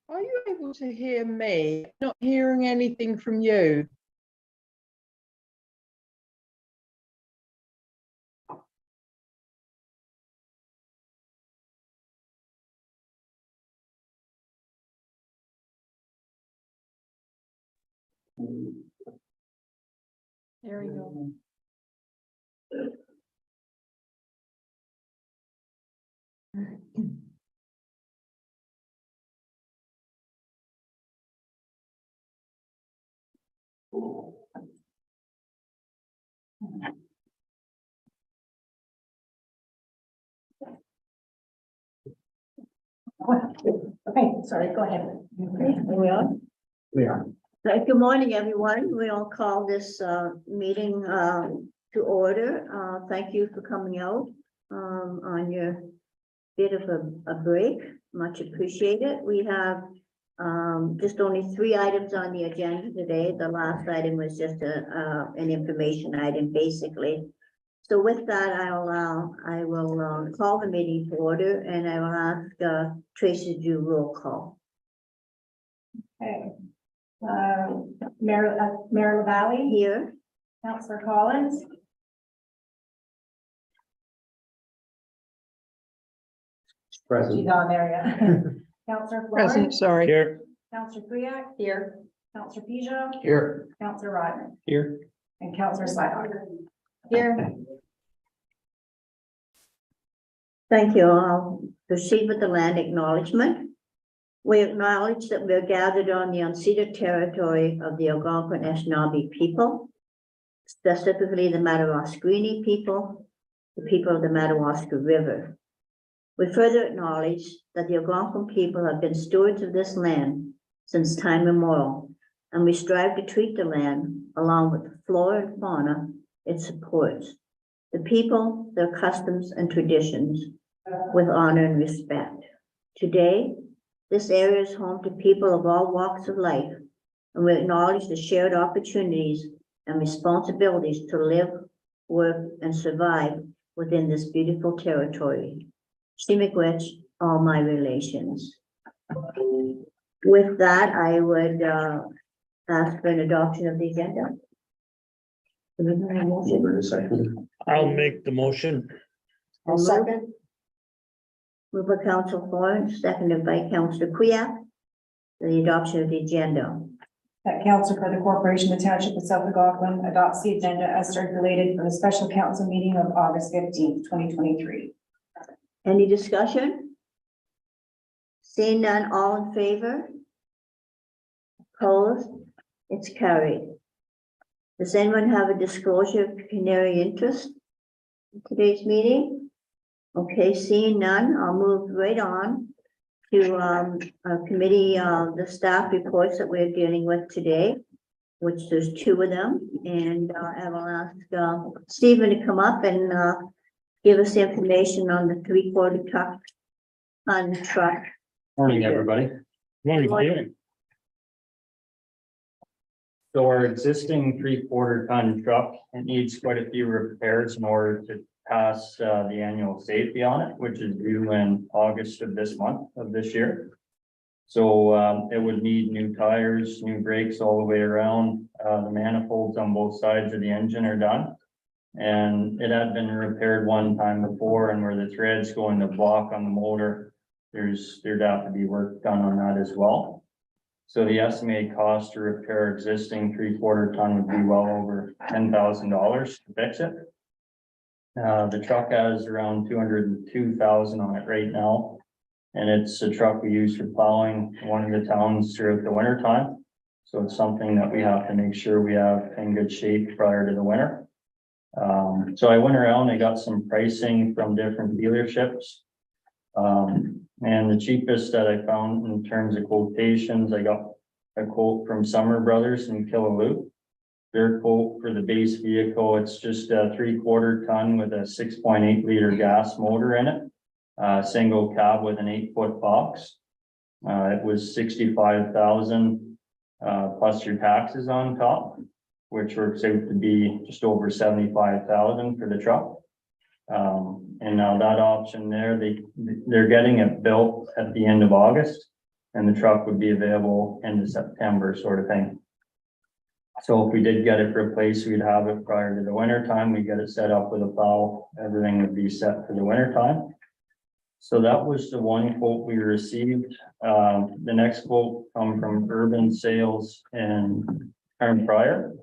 Are you able to hear me? Not hearing anything from you. There we go. Okay, sorry, go ahead. We are. We are. Good morning, everyone. We all call this meeting to order. Thank you for coming out on your bit of a break. Much appreciated. We have just only 3 items on the agenda today. The last item was just an information item, basically. So with that, I will call the meeting to order, and I will ask Tracy to do roll call. Okay. Mayor LaValle, Here. Councillor Collins. Present. She's on there, yeah. Councillor Present, Florence, sorry. Here. Councillor Kuyak. Here. Councillor Pijot, Here. Councillor Rodman, Here. and Councillor Slidawg. Here. Thank you. I'll proceed with the land acknowledgement. We acknowledge that we're gathered on the unceded territory of the Algonquin Anishinaabe people, specifically the Madawaskini people, the people of the Madawaska River. We further acknowledge that the Algonquin people have been stewards of this land since time immemorial, and we strive to treat the land, along with the flora and fauna it supports, the people, their customs and traditions, with honor and respect. Today, this area is home to people of all walks of life, and we acknowledge the shared opportunities and responsibilities to live, work, and survive within this beautiful territory. Shimmikwich, all my relations. With that, I would ask for an adoption of the agenda. Do we have a motion? I'll make the motion. I'll second. Moved by Council Florence, seconded by Councillor Kuyak, for the adoption of the agenda. That council for the corporation, the township of South Algonquin adopts the agenda as circulated for the special council meeting of August 15th, 2023. Any discussion? Seeing none, all in favor? Opposed? It's carried. Does anyone have a disclosure of pecuniary interest in today's meeting? Okay, seeing none, I'll move right on to our committee, the staff reports that we're dealing with today, which there's 2 of them, and I will ask Stephen to come up and give us information on the 3/4 truck on the truck. Morning, everybody. Morning. So our existing 3/4 ton truck, it needs quite a few repairs in order to pass the annual safety on it, which is due in August of this year. So it would need new tires, new brakes all the way around. The manifolds on both sides of the engine are done. And it had been repaired one time before, and where the threads go in the block on the motor, there'd have to be work done on that as well. So the estimated cost to repair existing 3/4 ton would be well over $10,000 to fix it. The truck has around 202,000 on it right now. And it's a truck we use for plowing one of the towns throughout the winter time. So it's something that we have to make sure we have in good shape prior to the winter. So I went around, I got some pricing from different dealerships. And the cheapest that I found in terms of quotations, I got a quote from Summer Brothers in Killaloo. Their quote for the base vehicle, it's just a 3/4 ton with a 6.8 liter gas motor in it. Single cab with an 8-foot box. It was 65,000 plus your taxes on top, which works out to be just over 75,000 for the truck. And now that option there, they're getting it built at the end of August. and the truck would be available into September sort of thing. So if we did get it replaced, we'd have it prior to the winter time. We get it set up with a plow, everything would be set for the winter time. So that was the one quote we received. The next quote come from Urban Sales in Aaron Pryor.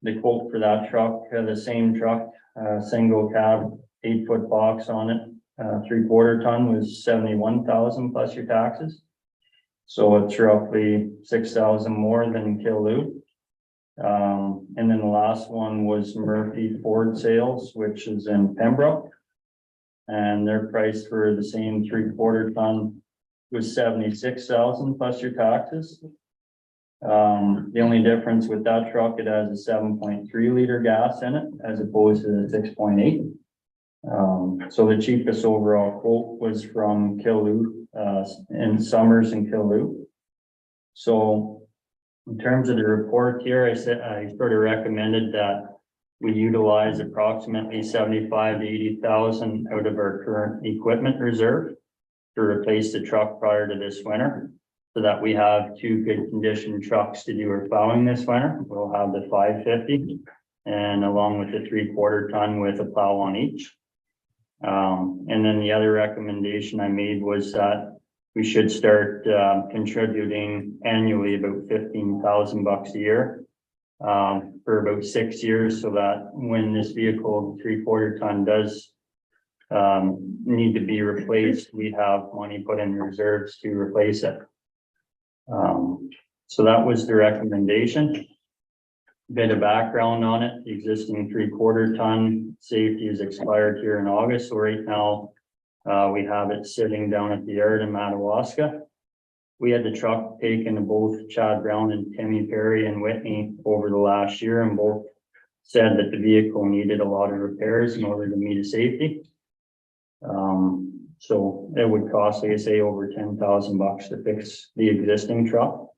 The quote for that truck, the same truck, single cab, 8-foot box on it, 3/4 ton was 71,000 plus your taxes. So it's roughly 6,000 more than Killu. And then the last one was Murphy Ford Sales, which is in Pembroke. And their price for the same 3/4 ton was 76,000 plus your taxes. The only difference with that truck, it has a 7.3 liter gas in it as opposed to the 6.8. So the cheapest overall quote was from Killu, in Summers and Killu. So in terms of the report here, I sort of recommended that we utilize approximately 75 to 80,000 out of our current equipment reserve to replace the truck prior to this winter, so that we have 2 good condition trucks to do our plowing this winter. We'll have the 550 and along with the 3/4 ton with a plow on each. And then the other recommendation I made was that we should start contributing annually about 15,000 bucks a year for about 6 years, so that when this vehicle 3/4 ton does need to be replaced, we have money put in reserves to replace it. So that was the recommendation. Bit of background on it: the existing 3/4 ton safety is expired here in August, so right now we have it sitting down at the yard in Madawaska. We had the truck taken to both Chad Brown and Timmy Perry and Whitney over the last year, and both said that the vehicle needed a lot of repairs in order to meet a safety. So it would cost, like I say, over 10,000 bucks to fix the existing truck,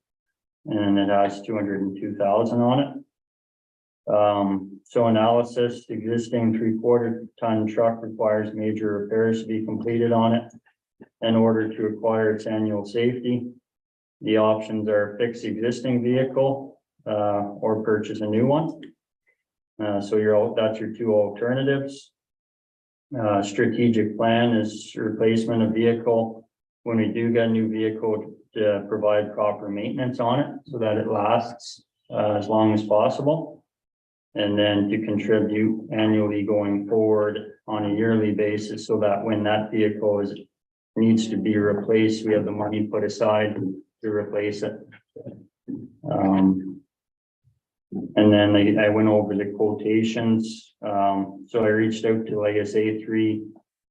and it has 202,000 on it. So analysis: the existing 3/4 ton truck requires major repairs to be completed on it in order to acquire its annual safety. The options are fix the existing vehicle or purchase a new one. So that's your 2 alternatives. Strategic plan is replacement of vehicle. When we do get a new vehicle, to provide proper maintenance on it so that it lasts as long as possible. And then to contribute annually going forward on a yearly basis, so that when that vehicle needs to be replaced, we have the money put aside to replace it. And then I went over the quotations. So I reached out to, like I say, 3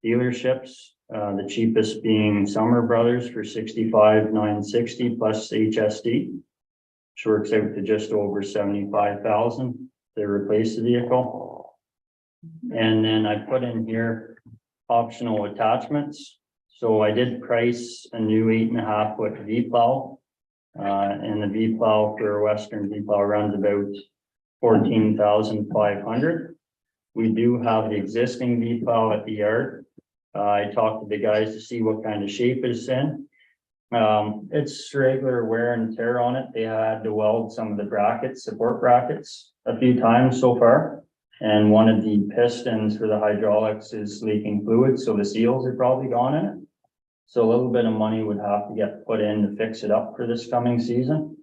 dealerships, the cheapest being Summer Brothers for 65,960 plus HSD, which works out to just over 75,000 to replace the vehicle. And then I put in here optional attachments. So I did price a new 8.5-foot V-plow. And the V-plow for a Western V-plow runs about 14,500. We do have the existing V-plow at the yard. I talked to the guys to see what kind of shape it's in. It's regular wear and tear on it. They had to weld some of the brackets, support brackets, a few times so far. And one of the pistons for the hydraulics is leaking fluid, so the seals are probably gone in it. So a little bit of money would have to get put in to fix it up for this coming season.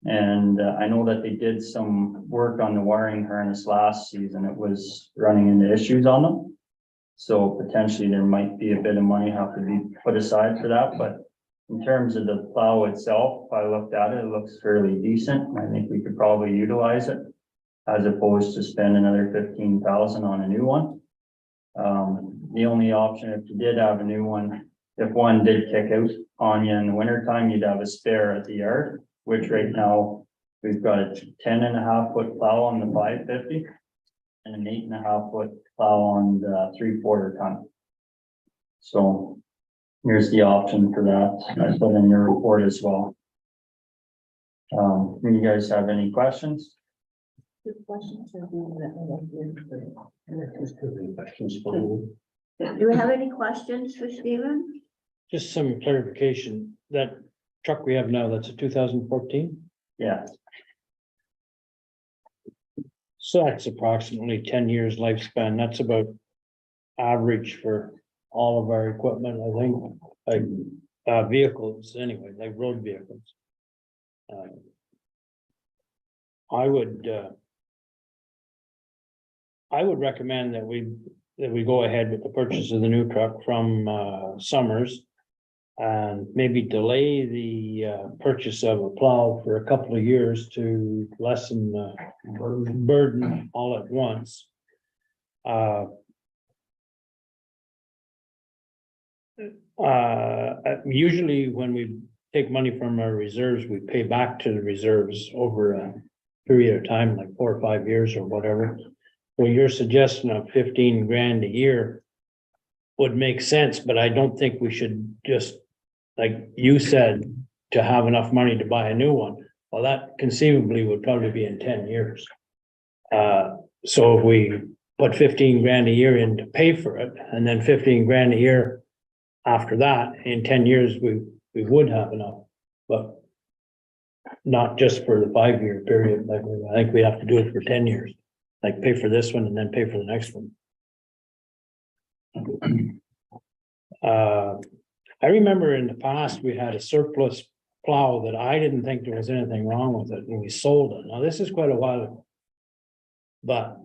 And I know that they did some work on the wiring harness last season. It was running into issues on them. So potentially there might be a bit of money have to be put aside for that. But in terms of the plow itself, if I looked at it, it looks fairly decent. I think we could probably utilize it as opposed to spend another 15,000 on a new one. The only option, if you did have a new one, if one did kick out on you in the winter time, you'd have a spare at the yard, which right now we've got a 10.5-foot plow on the 550 and an 8.5-foot plow on the 3/4 ton. So here's the option for that. I put in your report as well. Do you guys have any questions? Do we have any questions for Stephen? Just some clarification, that truck we have now, that's a 2014. Yeah, So that's approximately 10 years lifespan. That's about average for all of our equipment, I think, like vehicles anyway, like road vehicles. I would recommend that we go ahead with the purchase of the new truck from Summers. And maybe delay the purchase of a plow for a couple of years to lessen the burden all at once. Usually when we take money from our reserves, we pay back to the reserves over a period of time, like 4 or 5 years or whatever. Well, your suggestion of 15 grand a year would make sense, but I don't think we should just, like you said, to have enough money to buy a new one. Well, that conceivably would probably be in 10 years. So if we put 15 grand a year in to pay for it, and then 15 grand a year after that, in 10 years, we would have enough, but not just for the 5-year period. Like, I think we have to do it for 10 years, like pay for this one and then pay for the next one. I remember in the past, we had a surplus plow that I didn't think there was anything wrong with it, and we sold it. Now, this is quite a while ago. But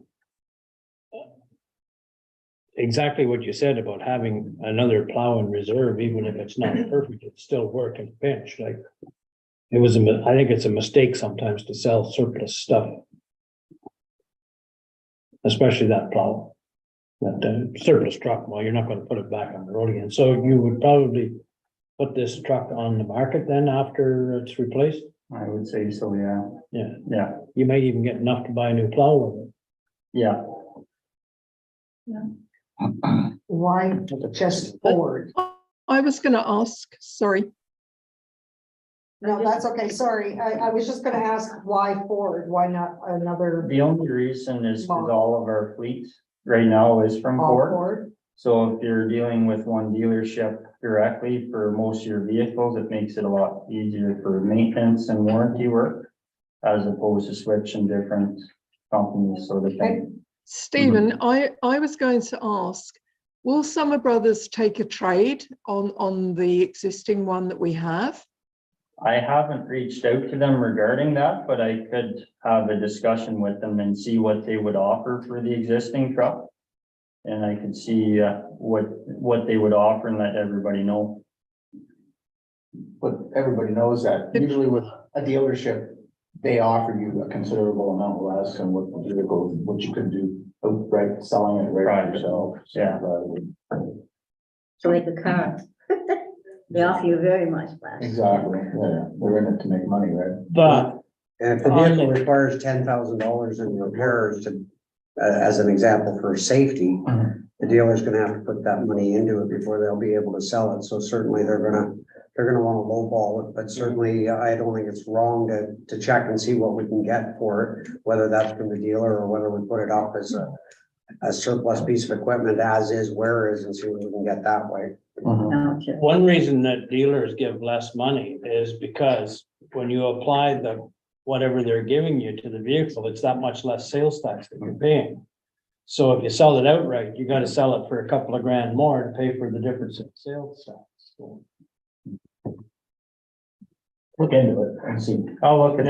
exactly what you said about having another plow in reserve, even if it's not perfect, it's still work in a pinch. Like, it was I think it's a mistake sometimes to sell surplus stuff. Especially that plow. That surplus truck, well, you're not going to put it back on the road again. So you would probably put this truck on the market then after it's replaced? I would say so, yeah. Yeah. Yeah, You may even get enough to buy a new plow with it. yeah. Why just Ford? I was going to ask, sorry. No, that's okay, sorry. I was just gonna ask why Ford, why not another The only reason is because all of our fleet right now is from all Ford. Ford? So if you're dealing with one dealership directly for most of your vehicles, it makes it a lot easier for maintenance and warranty work. As opposed to switching different companies, sort of thing. Stephen, I was going to ask, will Summer Brothers take a trade on the existing one that we have? I haven't reached out to them regarding that, but I could have a discussion with them and see what they would offer for the existing truck. And I could see what they would offer and let everybody know. But everybody knows that usually with a dealership, they offer you a considerable amount less than what the vehicle, what you could do outright selling it right yourself. Yeah. So like a car. They offer you very much less. Exactly, yeah, they're in it to make money, right? But And if the vehicle requires $10,000 in repairs to, as an example for safety, the dealer's gonna have to put that money into it before they'll be able to sell it. So certainly they're gonna want to lowball it, but certainly I don't think it's wrong to check and see what we can get for it, whether that's from the dealer or whether we put it up as a surplus piece of equipment as is, where is, and see what we can get that way. Gotcha. one reason that dealers give less money is because when you apply whatever they're giving you to the vehicle, it's that much less sales tax that you're paying. So if you sell it outright, you got to sell it for a couple of grand more to pay for the difference in sales tax. So, Look into it and see. I'll look at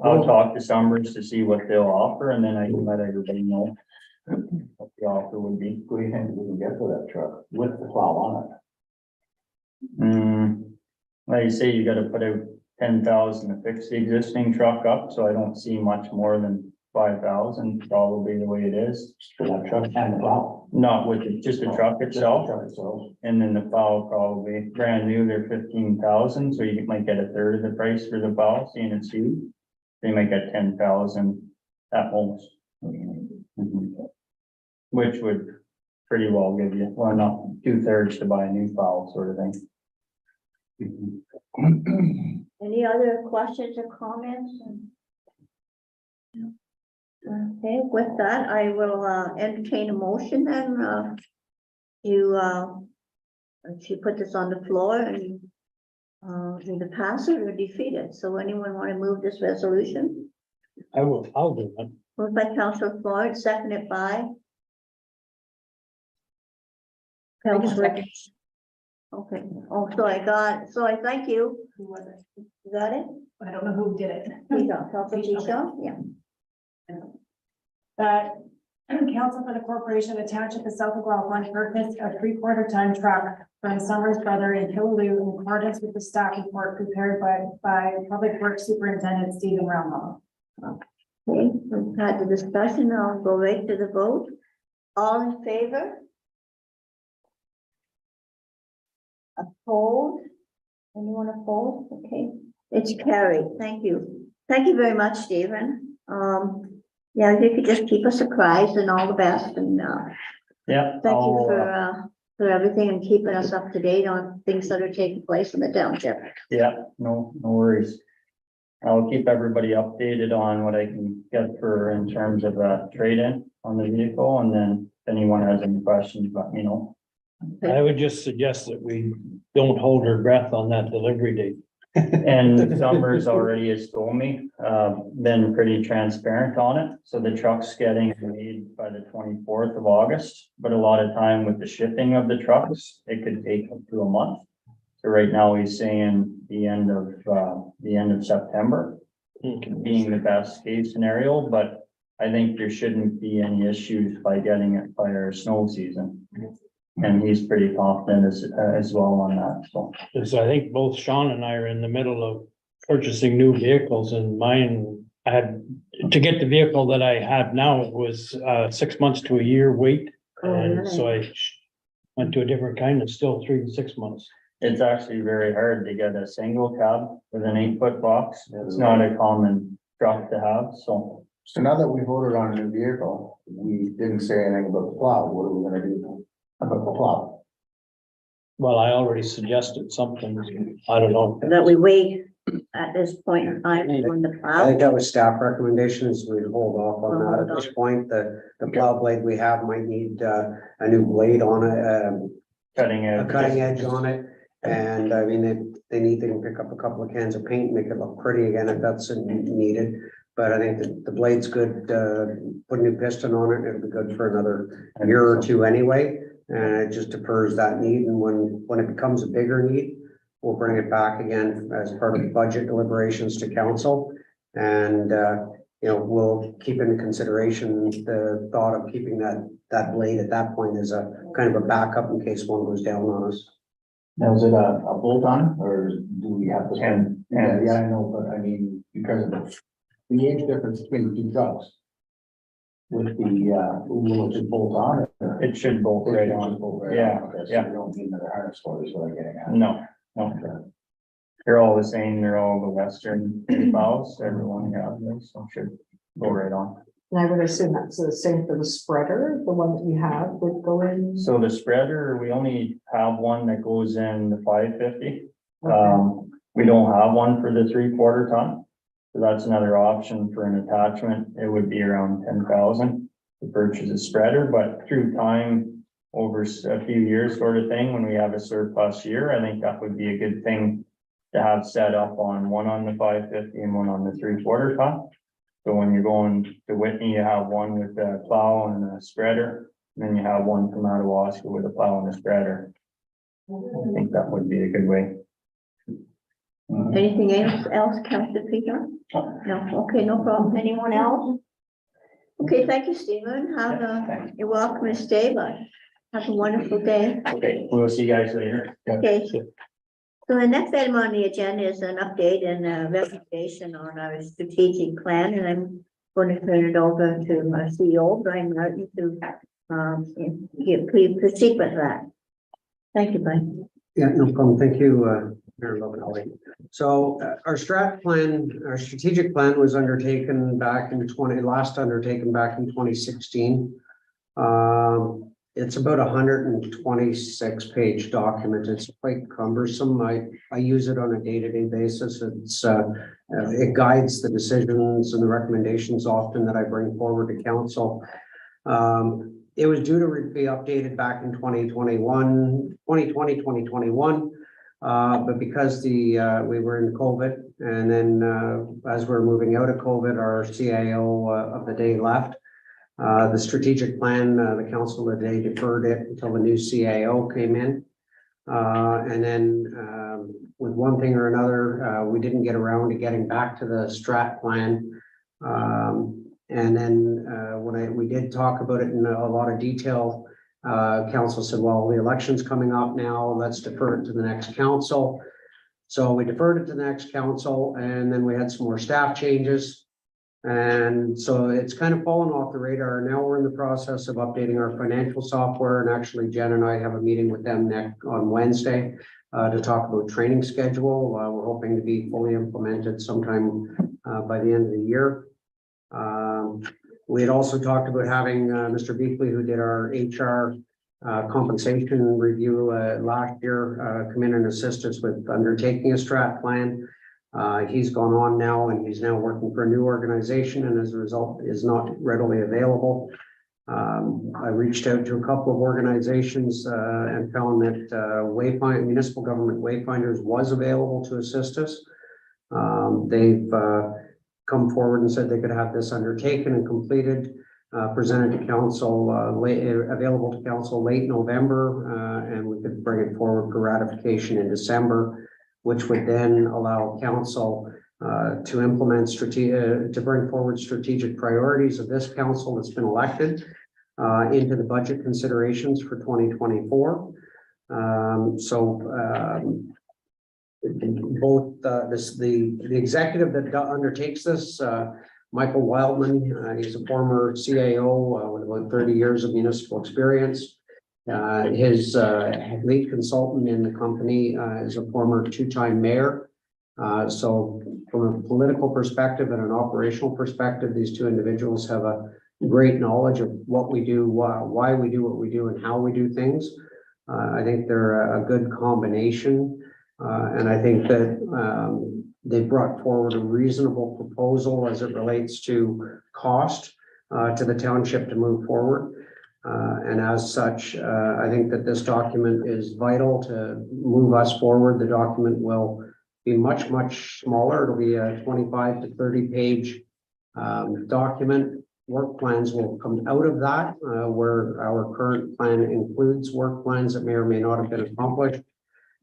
I'll talk to Summers to see what they'll offer and then I can let everybody know what the offer would be. What do you think we can get for that truck with the plow on it? Like you say, you gotta put out 10,000 to fix the existing truck up, so I don't see much more than 5,000, probably the way it is. For that truck and the plow? Not with just the truck itself, Truck itself. and then the plow probably brand new, they're 15,000, so you might get a third of the price for the plow, seeing it's used. They might get 10,000 at most. Which would pretty well give you, well, not 2/3 to buy a new plow sort of thing. Any other questions or comments? Okay, with that, I will entertain a motion then. You put this on the floor and either pass it or defeat it. So anyone want to move this resolution? I'll do it. Moved by Councillor Floyd, seconded by Councillor. Okay, oh, so I thank you. Who was it? You got it? I don't know who did it. Tisha, Councillor Tisha, yeah. That council for the corporation of the township of South McLaughlin purchased a 3/4 ton truck from Summers Brother in Killaloe in accordance with the staff report prepared by Public Works Superintendent Stephen Rambo. Okay, we've had the discussion. I'll go right to the vote. All in favor? Opposed? Anyone opposed? Okay, it's carried. Thank you. Thank you very much, Stephen. Yeah, if you could just keep us apprised and all the best and Yeah. thank you I'll, for everything and keeping us up to date on things that are taking place in the township. Yeah, no worries. I'll keep everybody updated on what I can get for in terms of a trade-in on the vehicle, and then if anyone has any questions, let me know. I would just suggest that we don't hold our breath on that delivery date. And Summers already has told me, been pretty transparent on it. So the truck's getting made by the 24th of August, but a lot of time with the shipping of the trucks, it could take up to a month. So right now he's saying the end of September being the best case scenario, but I think there shouldn't be any issues by getting it by our snow season. And he's pretty confident as well on that, so. Because I think both Sean and I are in the middle of purchasing new vehicles, and mine, I had to get the vehicle that I have now, it was 6 months to a year wait. Oh, And really? so I went to a different kind, it's still 3 to 6 months. It's actually very hard to get a single cab with an 8-foot box. It's not a common truck to have, so. So now that we voted on a new vehicle, we didn't say anything about the plow. What are we gonna do about the plow? Well, I already suggested something, I don't know. That we wait at this point in time on the I plow. think that was staff recommendations. We hold off on that at this point. The plow blade we have might need a new blade on it, Cutting a edge. cutting edge on it. And I mean, they can pick up a couple of cans of paint, make it look pretty again if that's needed. But I think the blade's good, put a new piston on it, it'll be good for another year or two anyway. And it just defers that need, and when it becomes a bigger need, we'll bring it back again as part of the budget deliberations to council. And you know, we'll keep into consideration the thought of keeping that blade at that point as a kind of a backup in case one goes down on us. Now, is it a bolt on, or do we have to spend? And- Yeah, I know, but I mean, because of the age difference between the two trucks. With the, will it just bolt on? Or? It should bolt right on. Bolt right Yeah, on. Okay, so yeah. we don't need another harness for it, is what I'm getting at. No. They're all the same, they're all the Western plows, everyone has them, so should go right on. And I would assume that's the same for the spreader, the one that you have would go in. So the spreader, we only have one that goes in the 550. We don't have one for the 3/4 ton. So that's another option for an attachment. It would be around 10,000 to purchase a spreader, but through time, over a few years sort of thing, when we have a surplus year, I think that would be a good thing to have set up on one on the 550 and one on the 3/4 ton. So when you're going to Whitney, you have one with a plow and a spreader, and then you have one from Madawaska with a plow and a spreader. I think that would be a good way. Anything else, Councillor Peter? No, okay, no problem. Anyone else? Okay, thank you, Stephen. You're welcome to stay, but have a wonderful day. Okay, we'll see you guys later. Okay. So the next item on the agenda is an update and a recommendation on our strategic plan, and I'm going to turn it over to our CEO, Brian Martin, to proceed with that. Thank you, Brian. Yeah, no problem. Thank you, Mayor Loganelli. So our strategic plan was undertaken back in last undertaken back in 2016. It's about 126-page document. It's quite cumbersome. I use it on a day-to-day basis. It guides the decisions and the recommendations often that I bring forward to council. It was due to be updated back in 2021. But because we were in COVID, and then as we're moving out of COVID, our CIO of the day left. The strategic plan, the council of the day deferred it until the new CIO came in. And then with one thing or another, we didn't get around to getting back to the strat plan. And then when we did talk about it in a lot of detail, council said, well, the election's coming up now, let's defer it to the next council. So we deferred it to the next council, and then we had some more staff changes. And so it's kind of fallen off the radar. Now we're in the process of updating our financial software, and actually Jen and I have a meeting with them on Wednesday to talk about training schedule. We're hoping to be fully implemented sometime by the end of the year. We had also talked about having Mr. Beakley, who did our HR compensation review last year, come in and assist us with undertaking a strat plan. He's gone on now, and he's now working for a new organization, and as a result is not readily available. I reached out to a couple of organizations and found that Municipal Government Wayfinders was available to assist us. They've come forward and said they could have this undertaken and completed, presented to council, available to council late November, and we could bring it forward for ratification in December, which would then allow council to implement to bring forward strategic priorities of this council that's been elected into the budget considerations for 2024. Both the executive that undertakes this, Michael Wildman, he's a former CAO with about 30 years of municipal experience. His lead consultant in the company is a former two-time mayor. So from a political perspective and an operational perspective, these two individuals have a great knowledge of what we do, why we do what we do, and how we do things. I think they're a good combination. And I think that they brought forward a reasonable proposal as it relates to cost to the township to move forward. And as such, I think that this document is vital to move us forward. The document will be much, much smaller. It'll be a 25 to 30 page document. Work plans will come out of that, where our current plan includes work plans that may or may not have been accomplished.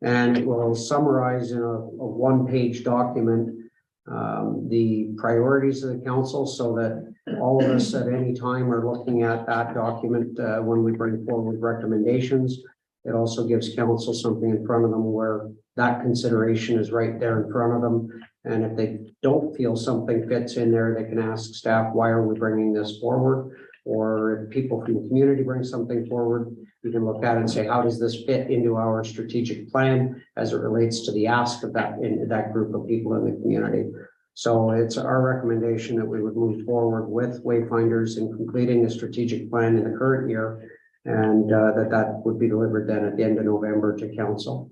And it will summarize in a one-page document the priorities of the council, so that all of us at any time are looking at that document when we bring forward recommendations. It also gives council something in front of them where that consideration is right there in front of them. And if they don't feel something fits in there, they can ask staff, why are we bringing this forward? Or if people from the community bring something forward, you can look at it and say, how does this fit into our strategic plan as it relates to the ask of that group of people in the community? So it's our recommendation that we would move forward with Wayfinders in completing a strategic plan in the current year, and that would be delivered then at the end of November to council.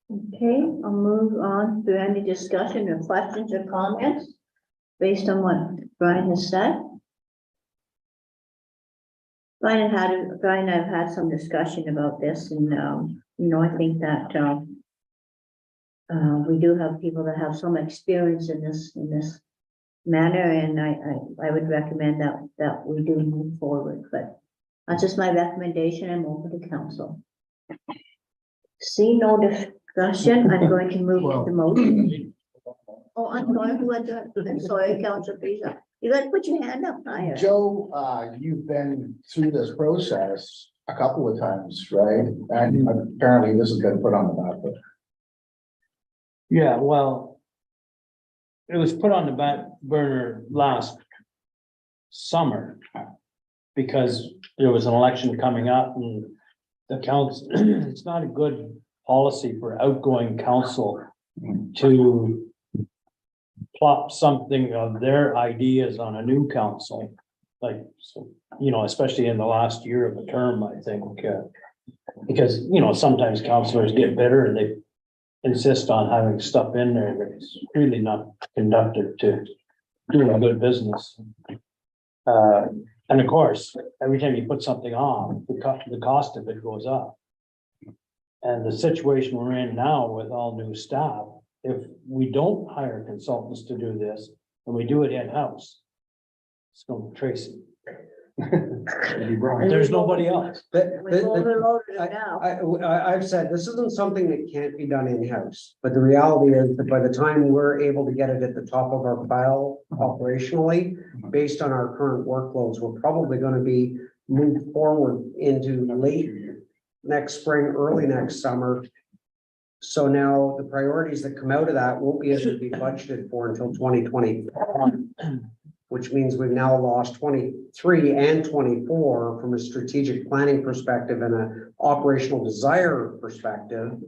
Okay, I'll move on to any discussion or questions or comments based on what Brian has said. Brian and I have had some discussion about this, and I think that we do have people that have some experience in this manner, and I would recommend that we do move forward. But that's just my recommendation. I'm open to council. See no discussion. I'm going to move to the motion. Oh, I'm sorry, Councilor Pisa. You got to put your hand up higher. Joe, you've been through this process a couple of times, right? And apparently this is going to put on the back foot. Yeah, well, it was put on the back burner last summer because there was an election coming up, and the council, it's not a good policy for outgoing council to plop something of their ideas on a new council. Like, so, especially in the last year of the term, I think, because, sometimes councillors get bitter and they insist on having stuff in there that's really not conducive to doing a good business. And of course, every time you put something on, the cost of it goes up. And the situation we're in now with all new staff, if we don't hire consultants to do this, and we do it in-house, it's going to Tracy. There's nobody else. We've overloaded it now. I've said, this isn't something that can't be done in-house, but the reality is that by the time we're able to get it at the top of our file operationally, based on our current workloads, we're probably gonna be moved forward into late next spring, early next summer. So now the priorities that come out of that won't be able to be budgeted for until 2021. Which means we've now lost 23 and 24 from a strategic planning perspective and an operational desire perspective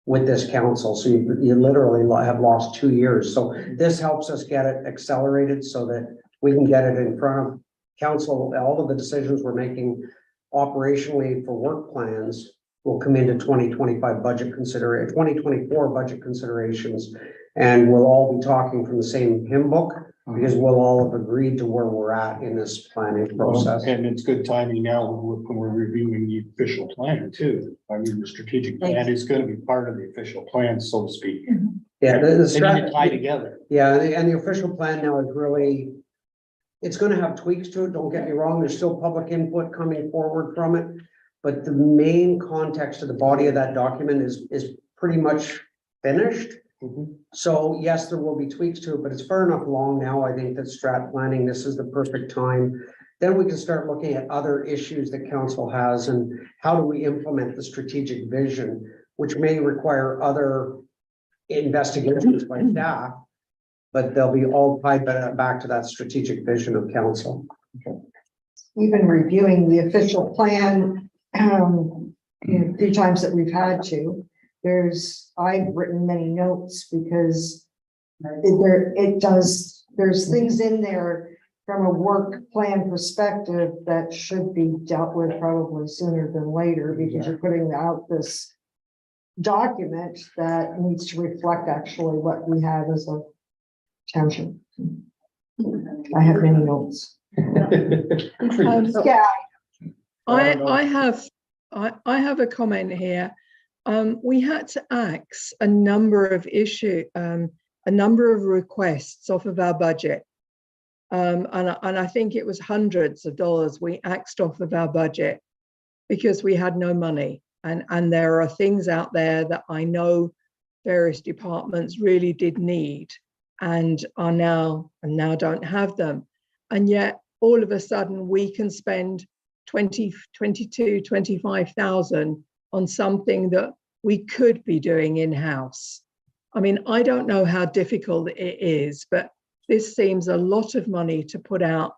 with this council. So you literally have lost 2 years. So this helps us get it accelerated so that we can get it in front of council. All of the decisions we're making operationally for work plans will come into 2025 budget 2024 budget considerations. And we'll all be talking from the same hymn book, because we'll all have agreed to where we're at in this planning process. And it's good timing now when we're reviewing the official plan too. I mean, the strategic plan is gonna be part of the official plan, so to speak. Yeah, They need to tie together. Yeah, and the official plan now is really, it's gonna have tweaks to it, don't get me wrong, there's still public input coming forward from it. But the main context of the body of that document is pretty much finished. So yes, there will be tweaks to it, but it's far enough along now. I think that strat planning, this is the perfect time. Then we can start looking at other issues that council has and how do we implement the strategic vision, which may require other investigations by staff, but they'll be all tied back to that strategic vision of council. Even reviewing the official plan, a few times that we've had to, I've written many notes because there's things in there from a work plan perspective that should be dealt with probably sooner than later, because you're putting out this document that needs to reflect actually what we have as a township. I have many notes. Yeah. I have a comment here. We had to axe a number of a number of requests off of our budget. And I think it was hundreds of dollars we axed off of our budget because we had no money. And there are things out there that I know various departments really did need and now don't have them. And yet all of a sudden we can spend 25,000 on something that we could be doing in-house. I mean, I don't know how difficult it is, but this seems a lot of money to put out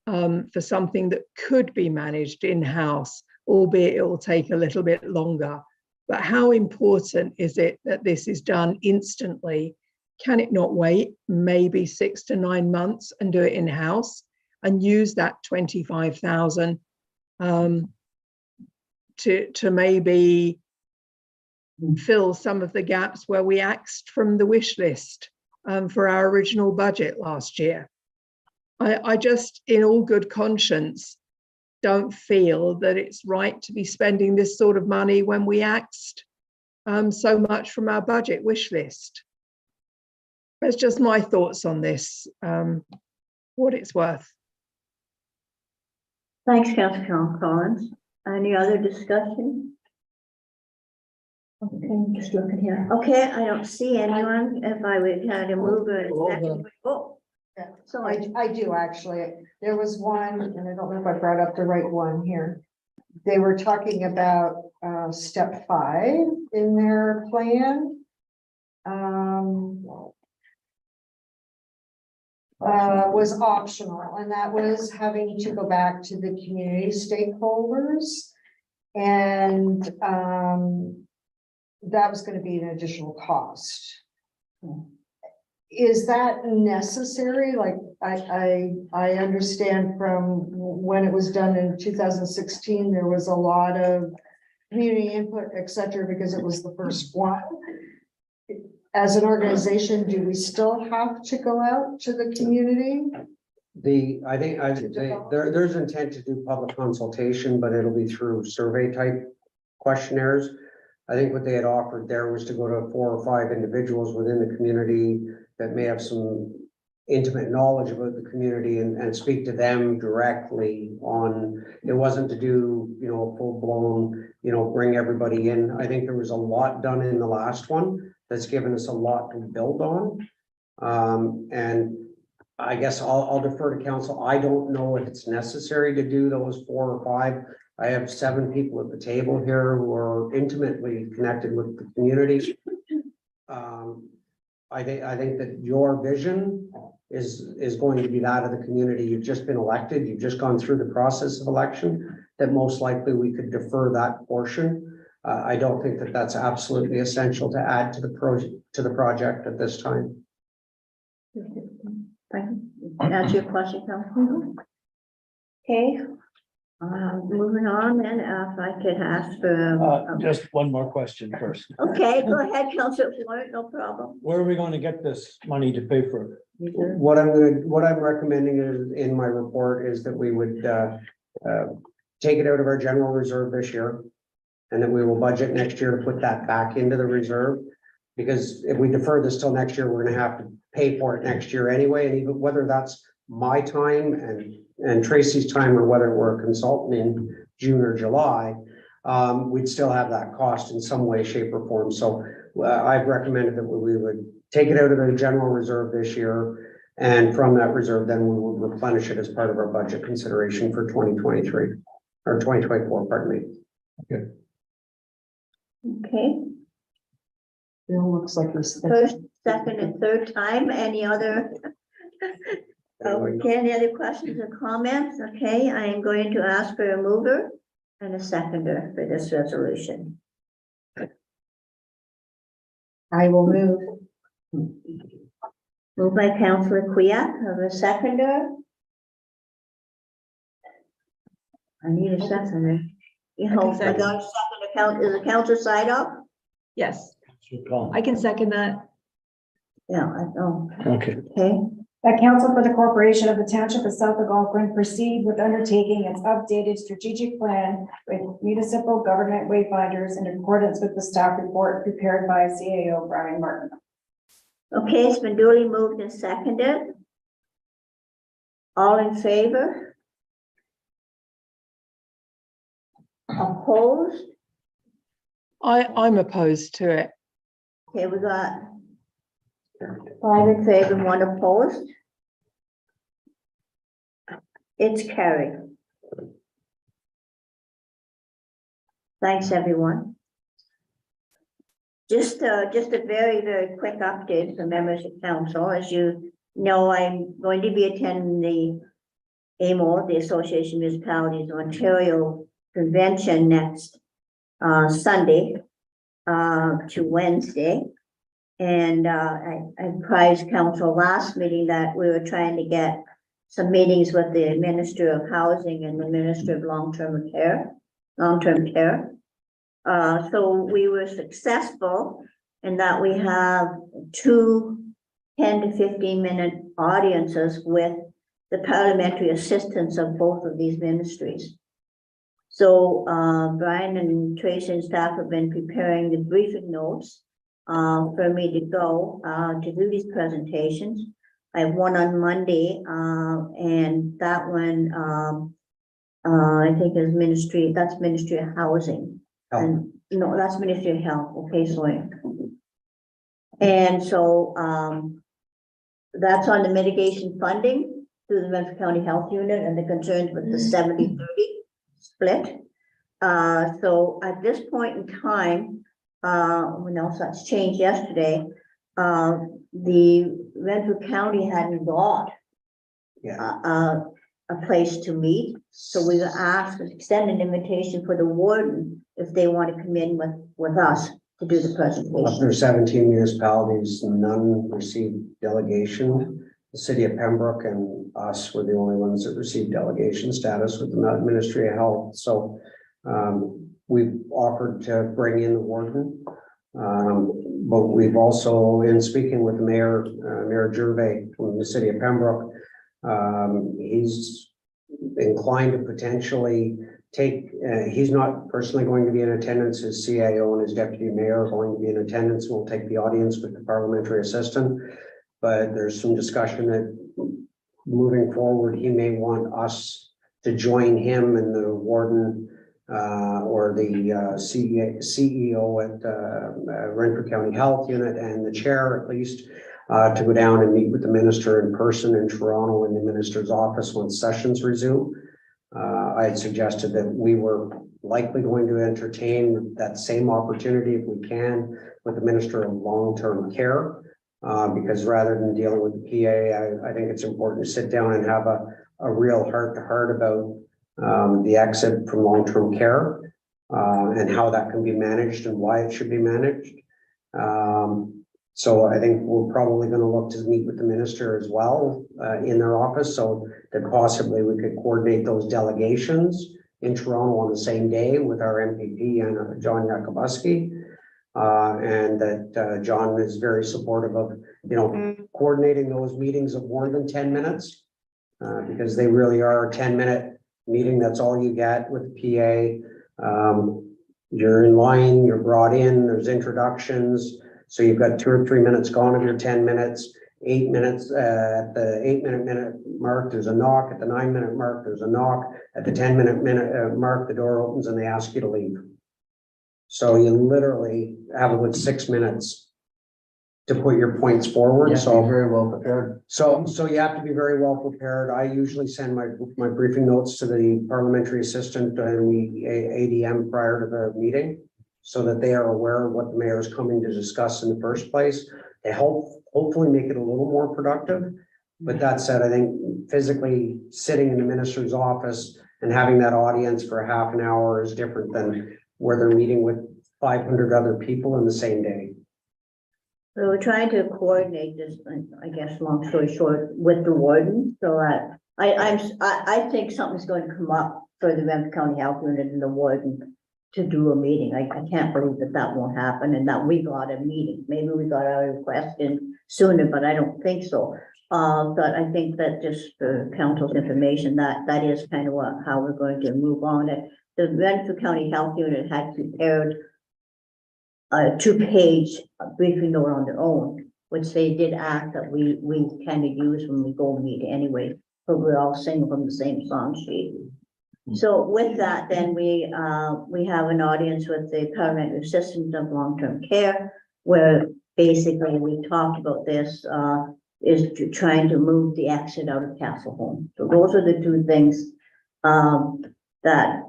for something that could be managed in-house, albeit it will take a little bit longer. But how important is it that this is done instantly? Can it not wait maybe 6 to 9 months and do it in-house and use that 25,000 to maybe fill some of the gaps where we axed from the wish list for our original budget last year? I just, in all good conscience, don't feel that it's right to be spending this sort of money when we axed so much from our budget wish list. That's just my thoughts on this, what it's worth. Thanks, Councillor Collins. Any other discussion? Okay, just looking here. Okay, I don't see anyone. If I would had to move it a second. Oh, Yeah. so I do actually. There was one, and I don't know if I brought up the right one here. They were talking about step 5 in their plan. Was optional, and that was having to go back to the community stakeholders. And that was going to be an additional cost. Is that necessary? Like, I understand from when it was done in 2016, there was a lot of community input, et cetera, because it was the first one. As an organization, do we still have to go out to the community? There's intent to do public consultation, but it'll be through survey type questionnaires. I think what they had offered there was to go to 4 or 5 individuals within the community that may have some intimate knowledge about the community and speak to them directly on, it wasn't to do, you know, a full blown, you know, bring everybody in. I think there was a lot done in the last one that's given us a lot to build on. And I guess I'll defer to council. I don't know if it's necessary to do those 4 or 5. I have 7 people at the table here who are intimately connected with the community. I think that your vision is going to be that of the community. You've just been elected. You've just gone through the process of election, that most likely we could defer that portion. I don't think that that's absolutely essential to add to the project at this time. That's your question, Council? Okay. Moving on, then, if I could ask for. Just one more question first. Okay, go ahead, Council Floyd, no problem. Where are we going to get this money to pay for it? What I'm recommending is in my report is that we would take it out of our general reserve this year. And then we will budget next year to put that back into the reserve. Because if we defer this till next year, we're gonna have to pay for it next year anyway. And even whether that's my time and Tracy's time, or whether we're a consultant in June or July, we'd still have that cost in some way, shape or form. So I've recommended that we would take it out of the general reserve this year. And from that reserve, then we will replenish it as part of our budget consideration for 2023 or 2024, pardon me. Okay, Bill looks like he's. first, second, and third time, any other? Okay, any other questions or comments? Okay, I am going to ask for a mover and a seconder for this resolution. I will move. Moved by Councillor Kuyak, of a seconder. I need a seconder. You know, I second. got a seconder. Is the council side up? Yes, Good call. I can second that. Yeah, I know. Okay. Okay, That council for the corporation of the township of South Algonquin proceed with undertaking its updated strategic plan with municipal government wayfinders in accordance with the staff report prepared by CAO Brian Martin. okay, it's been duly moved and seconded. All in favor? Opposed? I'm opposed to it. Okay, we got 5 in favor, 1 opposed. It's carried. Thanks, everyone. Just a very, very quick update for members of council. As you know, I'm going to be attending the AMO, the Association of Municipalities of Ontario convention next Sunday to Wednesday. And I advised council last meeting that we were trying to get some meetings with the Minister of Housing and the Minister of long-term care. So we were successful in that we have 2 10 to 15 minute audiences with the parliamentary assistants of both of these ministries. So Brian and Tracy and staff have been preparing the briefing notes for me to go to do these presentations. I have one on Monday, and that one I think is that's Ministry of Housing. And no, that's Ministry of Health. Okay, sorry. And so that's on the mitigation funding through the Renfrew County Health Unit and the concerns with the 70-30 split. So at this point in time, when else that's changed yesterday, the Renfrew County hadn't got a place to meet. So we were asked to extend an invitation for the warden if they want to come in with us to do the Of presentation. their 17 municipalities, none received delegation. The city of Pembroke and us were the only ones that received delegation status with the Ministry of Health. So we've offered to bring in the warden. But we've also, in speaking with Mayor Gervais from the city of Pembroke, he's inclined to potentially he's not personally going to be in attendance, his CIO and his deputy mayor are going to be in attendance. We'll take the audience with the parliamentary assistant. But there's some discussion that moving forward, he may want us to join him and the warden or the CEO at Renfrew County Health Unit and the chair at least to go down and meet with the minister in person in Toronto in the minister's office when sessions resume. I had suggested that we were likely going to entertain that same opportunity if we can with the Minister of Long-Term Care. Because rather than dealing with the PA, I think it's important to sit down and have a real heart-to-heart about the exit from long-term care and how that can be managed and why it should be managed. So I think we're probably going to look to meet with the minister as well in their office so that possibly we could coordinate those delegations in Toronto on the same day with our MPP and John Yakubuski. And that John is very supportive of, coordinating those meetings of more than 10 minutes because they really are a 10-minute meeting. That's all you get with the PA. You're in line, you're brought in, there's introductions. So you've got 2 or 3 minutes gone of your 10 minutes, 8 minutes at the 8-minute mark, there's a knock. At the 9-minute mark, there's a knock. At the 10-minute mark, the door opens and they ask you to leave. So you literally have about 6 minutes to put your points forward. Yeah, So be very well prepared. So you have to be very well prepared. I usually send my briefing notes to the parliamentary assistant and the ADM prior to the meeting so that they are aware of what the mayor is coming to discuss in the first place. They hopefully make it a little more productive. But that said, I think physically sitting in the minister's office and having that audience for half an hour is different than where they're meeting with 500 other people in the same day. So we're trying to coordinate this, I guess, long story short, with the warden. So I think something's going to come up for the Renfrew County Health Unit and the warden to do a meeting. I can't believe that won't happen and that we got a meeting. Maybe we got our request in sooner, but I don't think so. But I think that just for council's information, that is kind of how we're going to move on. The Renfrew County Health Unit had prepared a 2-page briefing note on their own, which they did ask that we kind of use when we go meet anyway, but we're all singing from the same song sheet. So with that, then we have an audience with the parliamentary assistant of long-term care, where basically we talked about this is trying to move the exit out of Castle Home. So those are the 2 things that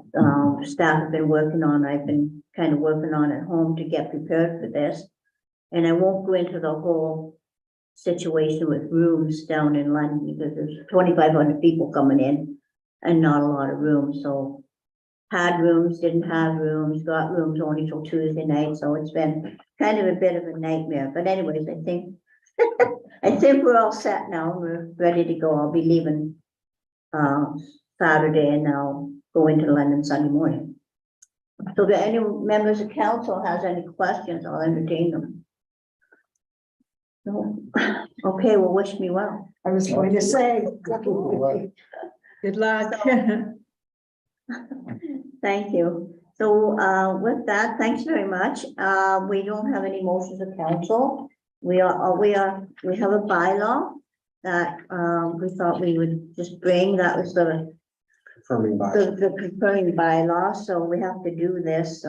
staff have been working on. I've been kind of working on at home to get prepared for this. And I won't go into the whole situation with rooms down in London because there's 2,500 people coming in and not a lot of rooms. So had rooms, didn't have rooms, got rooms only till Tuesday night. So it's been kind of a bit of a nightmare. But anyways, I think I think we're all set now. We're ready to go. I'll be leaving Saturday and I'll go into London Sunday morning. So if any members of council has any questions, I'll entertain them. No? Okay, well, wish me well. I was going to say. Good luck. Thank you. So with that, thanks very much. We don't have any motions of council. We have a bylaw that we thought we would just bring. That was the Confirming by. the confirming bylaw, so we have to do this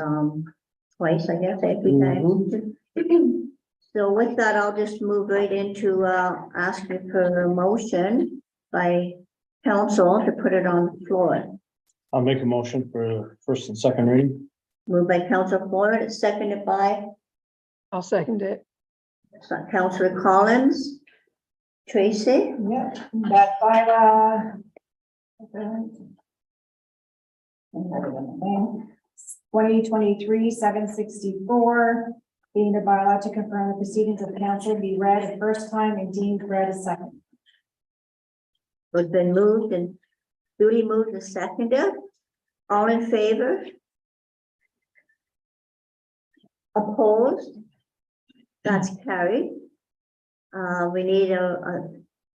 twice, I guess, every time. So with that, I'll just move right into asking for a motion by council to put it on the floor. I'll make a motion for first and second reading. Moved by Councilor Ford, it's seconded by I'll second it. Councilor Collins. Tracy? Yeah, that bylaw. 2023-764, being the bylaw to confirm the proceedings of the council be read a first time and deemed read a second. Has been moved and duly moved and seconded. All in favor? Opposed? That's carried. We need a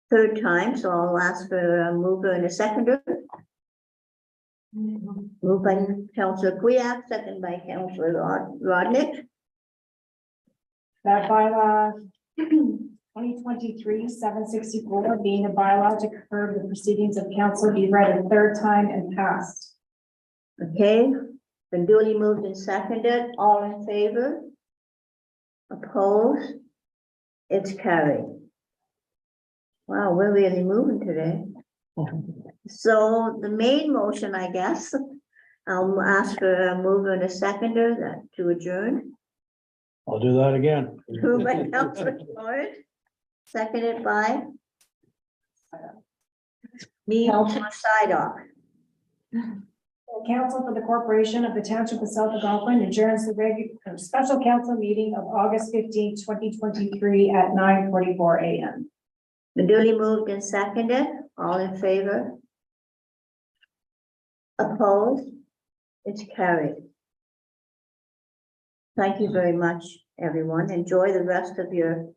third time, so I'll ask for a mover and a seconder. Moved by Councillor Kuyak, second by Councillor Rodnick. That bylaw 2023-764 being a bylaw to curb the proceedings of council be read a third time and passed. Okay, been duly moved and seconded. All in favor? Opposed? It's carried. Wow, we're really moving today. So the main motion, I guess, I'll ask for a mover and a seconder to adjourn. I'll do that again. Moved by Councillor Floyd, seconded by me, Councillor Sidoc. The Council for the Corporation of the Township of South Algonquin adjourns the special council meeting of August 15, 2023 at 9:44 a.m. The duly moved and seconded. All in favor? Opposed? It's carried. Thank you very much, everyone. Enjoy the rest of your